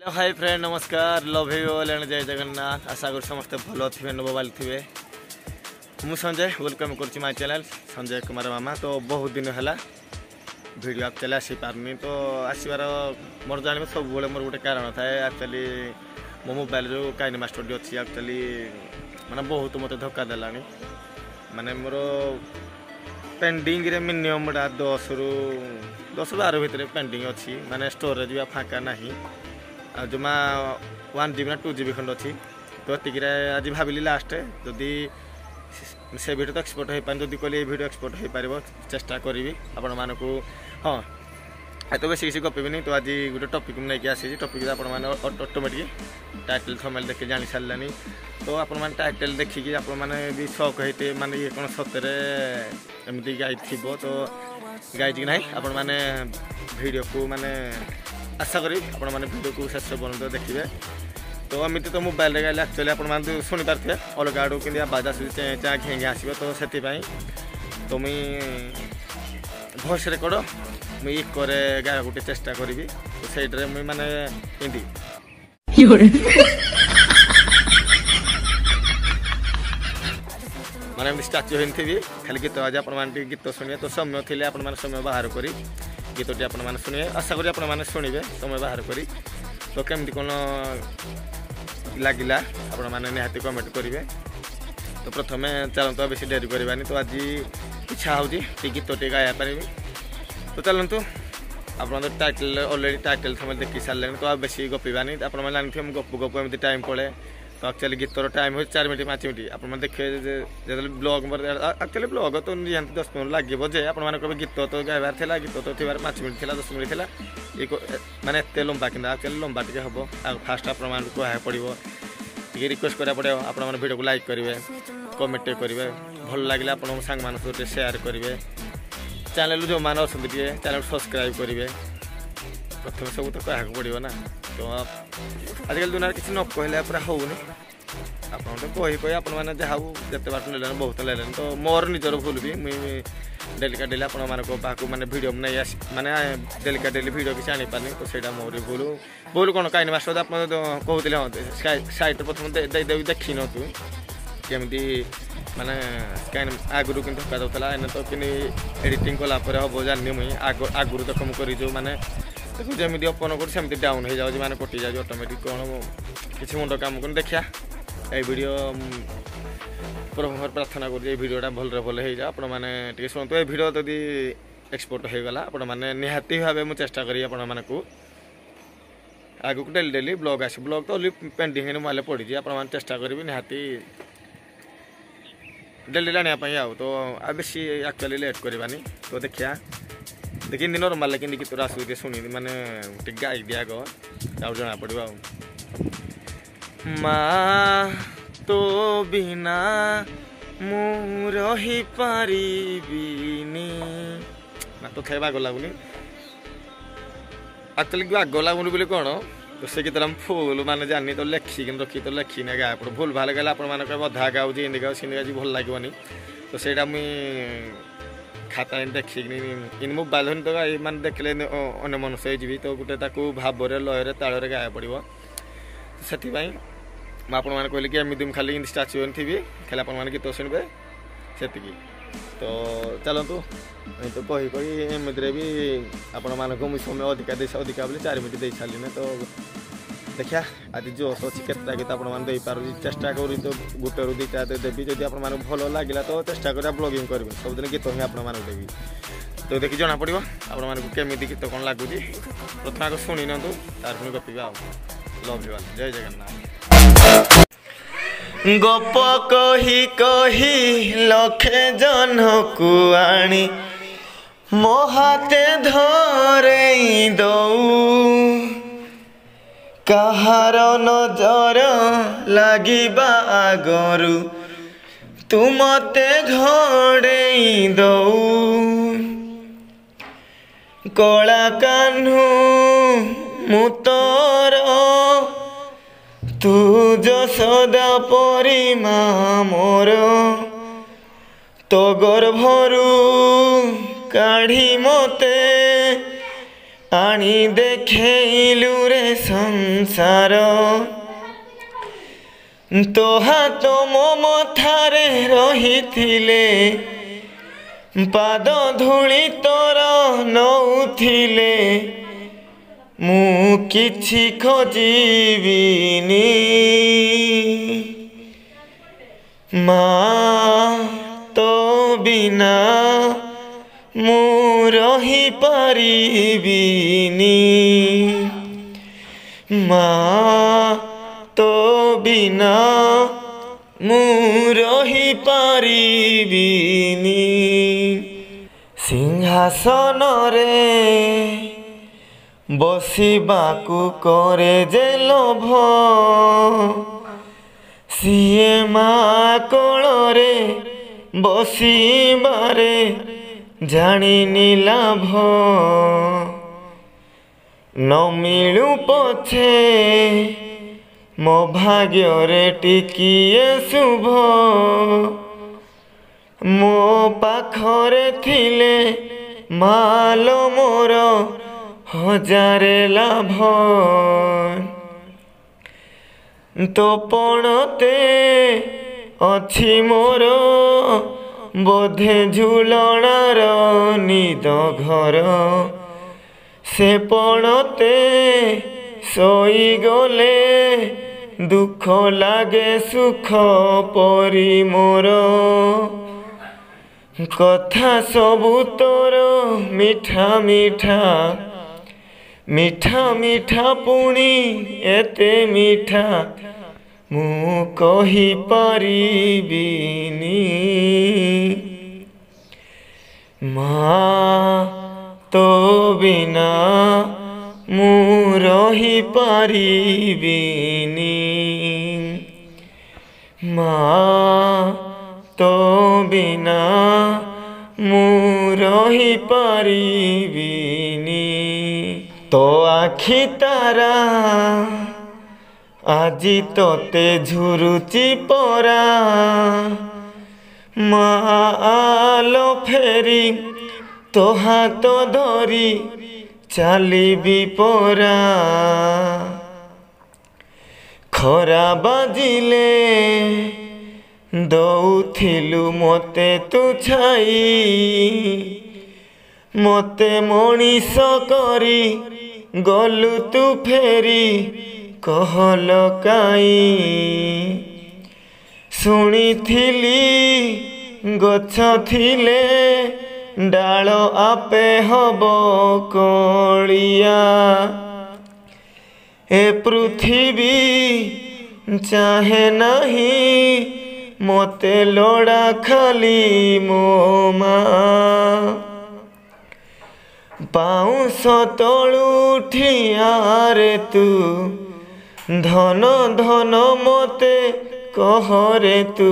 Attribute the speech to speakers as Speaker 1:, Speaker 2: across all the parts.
Speaker 1: Hello hi friend नमस्कार love you all and जय जगन्नाथ आशा कर समस्त भल थे मोबाइल थे मु संजय वेलकम कर माय चैनल संजय कुमार मामा। तो बहुत दिन है वीडियो एक्चुअली आसी पारनी तो आसबार मोर जान सब मोर गोटे कारण थाए एक्चुअली मो मोबाइल जो काइन मास्टर अच्छी एक्चुअली माने बहुत मत धक्का देलानी माने मोर पेंडिंग रे मिनिमम 10 ରୁ 12 भितर पेंडिंग अच्छी माने स्टोरेज भी फाँका नहीं जमा 1 GB ना 2 GB खंड अच्छी तो ये आज भाविली लास्ट जदि से वीडियो तो एक्सपोर्ट हो पाए जदि कहली वीडियो एक्सपोर्ट हो पार चेष्टा करी आपण मानक हाँ तो बेस किसी गपी तो आज गोटे टपिक नहीं आसी टपिक ऑटोमेटिक टाइटल थंबनेल देखिए जानी सारे तो आपण टाइटल देखिए आपण भी शौक होते माने ये कौन सतरे एमती गाई थी तो गाई कि ना आपण मैंने वीडियो को माने आशा करी आपण मैंने वीडियो को शेष पर्यटन देखिए। तो एमती तो मोबाइल गाइले एक्चुअली आप शुणी पारे अलग आड़ू कि आवाज आस चा घेंगे आसो तो से तो मुई भॉइस रेकर्ड मुई करे गाय गोटे चेष्टा करी तो सही मुई माने हिंदी माने स्टाच्यू होती खाली गीत आज आप गीत शुणे तो समय थे आप समय बाहर करी गीतटी आप शुणे आशा करी आप शुणे समय बाहर करी तो केमती कौन लगिला आपण मैंने निहाती कमेंट करेंगे। तो प्रथम चलतु बेस डेरी करवानी तो आज इच्छा हो गीतटी गाया पारि तो चलतु आप टाइटल अलरेडी टाइटल थंबनेल देखी सारे तो बेस गपीबानी आप जानते गप गप एमती टाइम पड़े तो एक्चुअली गीतर टाइम हो 4 मिनट 5 मिनट आप देखिए जो ब्लॉग एक्चुअली ब्लॉग तो निहाती 10 मिनट लगे जे आप गीत तो गायबार था गीत तो थी 5 मिनट थी 10 मिनट थी माने एत लंबा कि एक्चुअली लंबा टे हम फास्ट आप कह पड़ो टे रिक्वेस्ट करा पड़े आप वीडियो को लाइक करेंगे कमेंट करेंगे भल लगे आप सांग मान शेयर करेंगे चैनल जो मैंने अच्छे चैनल सब्सक्राइब करेंगे प्रथम सब तो कह पड़ो ना तो आजिकल दुनिया किसी न कहले पूरा होनी आप कही आप जहाँ जिते बाट ने बहुत ले तो मोर निजर भूल भी मुझे डेलिका डेली आपको मैंने वीडियो नहीं आस माने डेलिका डेली वीडियो किसी आनी पानी तो सही मोर भूल भूल कौन कहीं मास्टर आप कहते हाँ सैट प्रथम देखी न तू केमती माने कहीं आगुरी कि धक्का दूसरा एने तो कि एडिटिंग कलापर हम जानी मुई आगुरी देख मुझे जो मैंने जमी ओपन कर सेमती डाउन हो जाए मैंने कटि जाए ऑटोमेटिक कौन किसी मुंड काम कर देखिया ये वीडियो प्रभु प्रार्थना कर वीडियोटा भल भल हो जाए आपने शुणु ये वीडियो जदि एक्सपोर्ट हो गला आपने निहाती भाव मुझे चेष्टा करी आपण को आगु डेली डेली ब्लॉग आस ब्लॉग तो ओनली पेंडिंग मोबाइल पड़ी आप चेष्टा करी निहाती डेली लाने तो आ बेसी एक्चुअली लेट करवानी तो देखिया देखिए नर्माल कि गीत आसू शुणी माने गाई दिया गो जना पड़ो माँ तो बिना मु रही पारिबिनी ना तो थे बाग लगुनि एक्चुअली बाग लगुनि बोले कौन तो से गीत फुल माने जानी तो लेखिक रखी तो लेखी ना गाय पड़ो भूल भाल गला अधा गाँव इन गाँव सिन गाँव भल लगनी तो सहीटा मुई खाता देखिक इन मोबाइल तो मैंने देखले अन्न मनुष्य जी तो गोटे भाव लय ताल गाया पड़ो से आपने कहली कि एमती खाली स्टाच्यू थी खाली आप गीत शुणवे से तो चलतु तो कही एमती भी आपण मानक समय अधिका बोले 4 मिनट दे सारे तो देखिया आज जोश अच्छी केतटा गीत आपने चेष्टा करी तो गोटे रू 2टा देवी जब आप भल लगे तो चेष्टा कर ब्लॉगिंग करेंगे सबदिन गीत ही आपको देवी तो देखिए जना पड़ो आपमि गीत कौन लगुच प्रथम आगे शुणी ना तार पुणी गपा लव यू जय जगन्नाथ। गप कही कही लखे जन को आनी मो हाथे धरे दऊ कहार नजर लागिबा आगरू तू मते घोड़े दऊ कला कान्हू मुतर तू जसोदा परिमा मोर तो गर्भरू काढ़ी मते आनी देखैलु रे संसार तो हाथ मो मथारे रहिथिले पाद धूली तोर नौथिले मु किछि खोजिबिनी माँ तो बिना मु रही पारिबिनी माँ तो बिना मु रही पारिबिनी सिंहासन रे बसिबाकू करे जे लोभ सीए माँ कोଳରେ बसिबारे जानिनी लाभ न मिलू पछे मो भाग्य रे टिकिए शुभ मो पाखरे थिले मालो मोर हजारे लाभ तो पणते अछि मोर बोधे झुलणार निद घर से पणते सोई गले दुख लागे सुख परी मोर कथा सबु तोर मिठा मिठा मिठा मिठा पुणी एते मिठा मु कहि पारिबिनी माँ तो बिना मु रही पारिबिनी माँ तो बिना मु रही पारिबिनी तो आखि तारा आजी तोते झुरुची परा मालो फेरी तो हाथ धरी चालिबी परा खरा बाजिले दौथिलु मते तू छाई मते मनीष करी गलु तू फेरी कहल काई शुणिथिली गछ थिले डाल आपे हब कलिया ए पृथ्वी चाहे नहीं मते लोड़ा खाली मो माँ पाउस तलु उठिया रे तू धन धन मते कह रे तू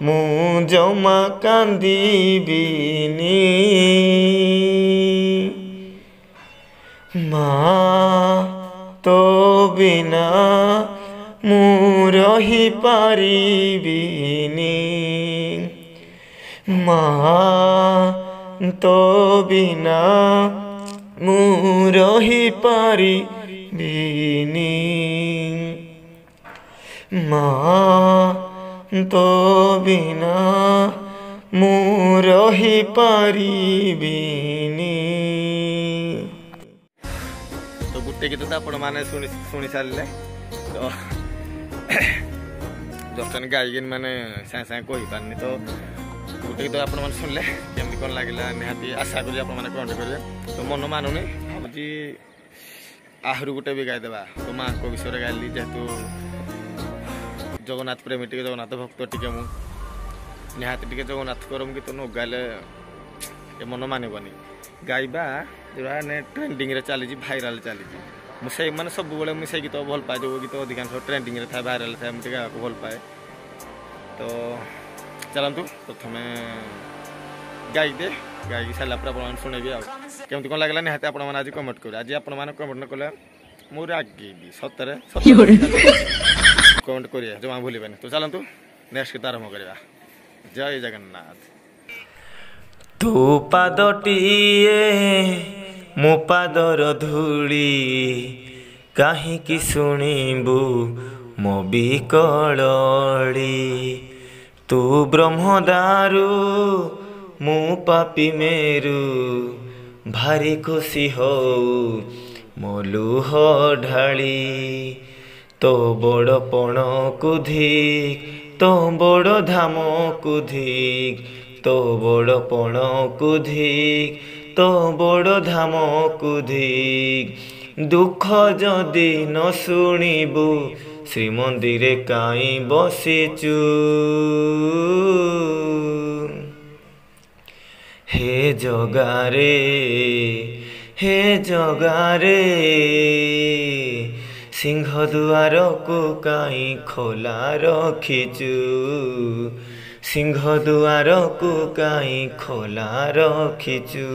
Speaker 1: मु जमा कांदिबिनी माँ तो बिना मु रही पारिबिनी माँ तो बिना मु रही पारिबिनी माँ तो बिना मु रही पारिबिनी। तो गुटे गीत तो आपण मैंने शुणी सारे तो जस्ट गायन मैंने सागे सागे कही पारनी तो गोटे गीत आप शुणिले केमती कौन लगे निहाती आशा करी आपने कमेंट करेंगे तो मन मानुनी भावी आहरी गोटे भी गाईदेवा तो माँ को विषय गाइली जेहेतु जगन्नाथ प्रेमी टे जगन्नाथ भक्त टे निहाती टे जगन्नाथ करम गीत न गाइले मन मानबनी गाइबा जोड़ा ट्रेंडिंग रे चली भाइराल चली मुझे मैंने सब मुझे गीत भल पाए जो गीत अधिकांश ट्रेंडिंग रे था भाइराल था मुझे गाँव भल पाए तो चलतु प्रथम गाईदे गाई सारा पर शुणेबी आमती कौन लगे निहाती आप आज कमेंट करेंगे आज आप कमेंट न कले मुझे रागिबी सतरे कमेंट करिए जमा भूलिबानी तो चलतु नेक्स्ट गीत आरंभ करवा जय जगन्नाथ तू पादटिए ମୋ ପାଦର ଧୂଳି କାହିଁକି ଶୁଣିବୁ ମୋ ବିକଳଳି ତୁ ବ୍ରହ୍ମଦାରୁ ମୁଁ ପାପି ମେରୁ ଭାରି ଖୁସି ହଉ ମୋ ଲୁହ ଢାଳି ତୋ ବଡ଼ ପଣକୁ ଧିକ୍ ତୋ ବଡ଼ ଧାମକୁ ଧିକ୍ ତୋ ବଡ଼ ପଣକୁ ଧିକ୍ ତୋ ବଡ଼ ଧାମକୁ ଧିକ୍ ଦୁଃଖ ଯଦି ନ ଶୁଣିବୁ ଶ୍ରୀମନ୍ଦିରେ କାଇଁ ବସିଛୁ ହେ ଜଗାରେ ସିଂହ ଦୁଆରକୁ କାଇଁ ଖୋଲା ରଖିଛୁ ସିଂହ ଦୁଆରକୁ କାଇଁ ଖୋଲା ରଖିଛୁ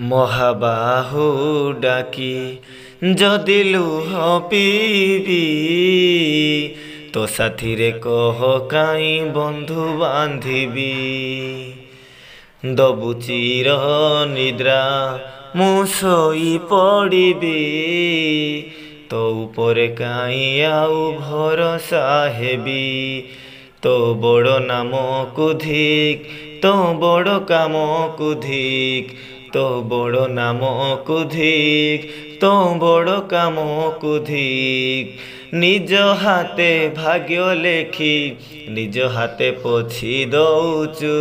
Speaker 1: ମହାବାହୁ ଡାକି ଯଦି ଲୁହ ପିଇବି ତୋ ସାଥିରେ କହ କାଇଁ ବନ୍ଧୁ ବାନ୍ଧିବି ଦବୁ ଚିର ନିଦ୍ରା ମୁଁ ଶୋଇ ପଡ଼ିବି ତୋ ଉପରେ କାଇଁ ଆଉ ଭରସା ହେବି ତୋ ବଡ଼ ନାମକୁ ଧିକ୍ ତୋ ବଡ଼ କାମକୁ ଧିକ୍ ତୋ ବଡ଼ ନାମକୁ ଧିକ୍ ତୋ ବଡ଼ କାମକୁ ଧିକ୍ ନିଜ ହାତେ ଭାଗ୍ୟ ଲେଖି ନିଜ ହାତେ ପୋଛି ଦଉଛୁ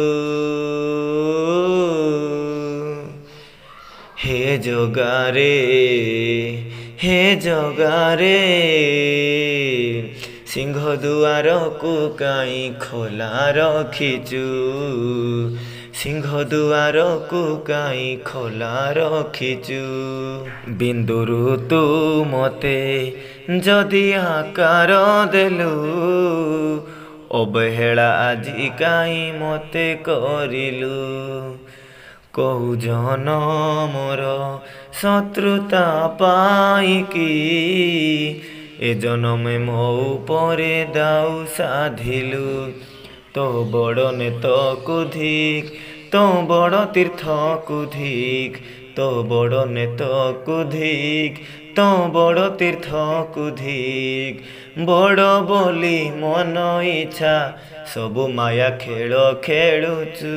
Speaker 1: ହେ ଜଗାରେ ସିଂହ ଦୁଆରକୁ କାଇଁ ଖୋଲା ରଖିଛୁ ସିଂହ ଦୁଆରକୁ କାଇଁ ଖୋଲା ରଖିଛୁ ବିନ୍ଦୁରୁ ତୁ ମତେ ଯଦି ଆକାର ଦେଲୁ ଅବହେଳା ଆଜି କାଇଁ ମତେ କରିଲୁ କହୁ ଜନମର ଶତ୍ରୁତା ପାଇକି ଏ ଜନମେ ମୋ ଉପରେ ଦାଉ ସାଧିଲୁ ତୋ ବଡ଼ ନେତକୁ ଧିକ୍ ତୋ ବଡ଼ ତୀର୍ଥକୁ ଧିକ୍ ତୋ ବଡ଼ ନେତକୁ ଧିକ୍ ତୋ ବଡ଼ ତୀର୍ଥକୁ ଧିକ୍ ବଡ଼ ବୋଲି ମନ ଇଚ୍ଛା ସବୁ ମାୟା ଖେଳ ଖେଳୁଛୁ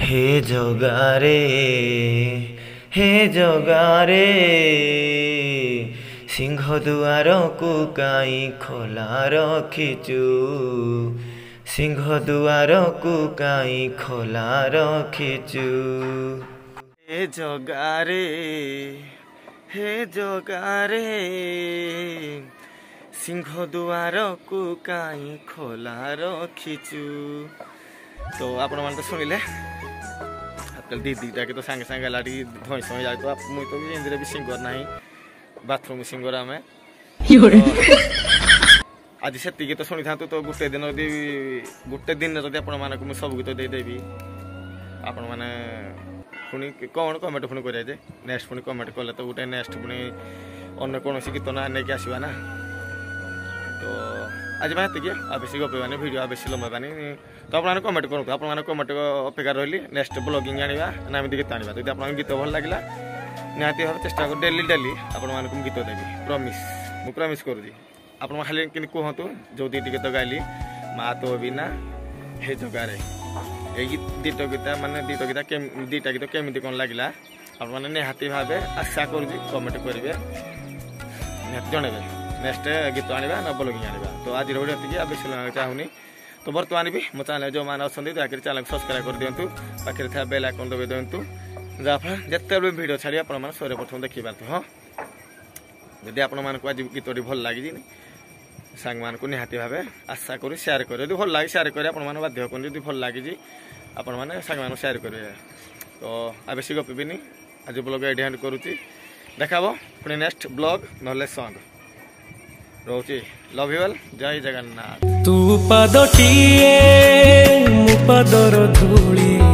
Speaker 1: ହେ ଜଗାରେ ସିଂହ ଦୁଆରକୁ କାଇଁ ଖୋଲା ରଖିଛୁ ସିଂହ ଦୁଆରକୁ କାଇଁ ଖୋଲା ରଖିଛୁ ହେ ଜଗାରେ ସିଂହ ଦୁଆରକୁ କାଇଁ ଖୋଲା ରଖିଛୁ ତ ଆପଣମାନେ ତ ଶୁଣିଲେ ଦିଦିଟା ତ ସାଙ୍ଗେ ସାଙ୍ଗେ ହେଲା ଟିକେ ଧଇଁ ସଇଁ ଯାଇ ମୁଇଁ ତ ଏମିତିରେ ବି ସିଙ୍ଗର ନାହିଁ ବାଥରୁମ୍ ସିଙ୍ଗର ଆମେ ଆଜି ସେତିକି ତ ଶୁଣିଥାନ୍ତୁ ତ ଗୋଟେ ଦିନରେ ଯଦି ଆପଣମାନଙ୍କୁ ମୁଁ ସବୁ ଗୀତ ଦେଇଦେବି ଆପଣମାନେ ପୁଣି କ'ଣ କମେଣ୍ଟ ପୁଣି କରିବା ଯେ ନେକ୍ସଟ ପୁଣି କମେଣ୍ଟ କଲେ ତ ଗୋଟେ ନେକ୍ସଟ ପୁଣି ଅନ୍ୟ କୌଣସି ଗୀତ ନା ନେଇକି ଆସିବା ନା ତ ଆଜି ପାଇଁ ଏତିକି ଆଉ ବେଶୀ ଗପିବାନି ଭିଡ଼ିଓ ଆଉ ବେଶୀ ଲମ୍ବାଇବାନି ତ ଆପଣମାନେ କମେଣ୍ଟ କରନ୍ତୁ ଆପଣମାନେ କମେଣ୍ଟ ଅପେକ୍ଷା ରହିଲି ନେକ୍ସଟ ବ୍ଲଗିଂ ଆଣିବା ନା ଏମିତି ଗୀତ ଆଣିବା ଯଦି ଆପଣଙ୍କ ଗୀତ ଭଲ ଲାଗିଲା ନିହାତି ଭାବେ ଚେଷ୍ଟା କରୁ ଡେଲି ଆପଣମାନଙ୍କୁ ମୁଁ ଗୀତ ଦେବି ମୁଁ ପ୍ରମିସ୍ କରୁଛି ଆପଣ ଖାଲି କିନ୍ତୁ କୁହନ୍ତୁ ଯେଉଁ ଦୁଇଟି ଗୀତ ଗାଇଲି ମା ତୋ ବିନା ହେ ଜଗାରେ এই দুটো গীত কেমিতি কোন লাগিলা আপনার নিহাতি ভাবে আশা করছি কমেন্ট করবে নিহাতি জনাবে নেক্সট গীত আনবা না ব্লগিং আনবা তো আজ ভিডিও এতিকি আর বেশি চাহুনি তো বর্তমান বি মো চ্যানেল যে মানে অনেক দয়াকরি চ্যানেল সবসক্রাইব করে দিও পাখে থাকা বেল আইকন দবাই দিও যাফলে যেতে ভিডিও ছাড়ি আপনার সরে প্রথম দেখি পারতো হ্যাঁ যদি আপনার আজ গীতটি ভাল লাগিছি ସାଙ୍ଗମାନଙ୍କୁ ନିହାତି ଭାବେ ଆଶା କରି ସେୟାର କରିବେ ଯଦି ଭଲ ଲାଗେ ସେୟାର କରିବେ ଆପଣମାନେ ବାଧ୍ୟ କରନ୍ତି ଯଦି ଭଲ ଲାଗିଛି ଆପଣମାନେ ସାଙ୍ଗମାନଙ୍କୁ ସେୟାର କରିବେ ତ ଆଉ ବେଶୀ ଗପିବିନି ଆଜି ବ୍ଲଗ୍ ଏଇଠି ଏଣ୍ଡ କରୁଛି ଦେଖାବ ପୁଣି ନେକ୍ସଟ ବ୍ଲଗ୍ ନହେଲେ ସଙ୍ଗ ରହୁଛି ଲଭ୍ ୟୁ ଅଲ୍ ଜୟ ଜଗନ୍ନାଥ
Speaker 2: ତୁ ପାଦଟିଏ ମୋ ପାଦର ଧୂଳି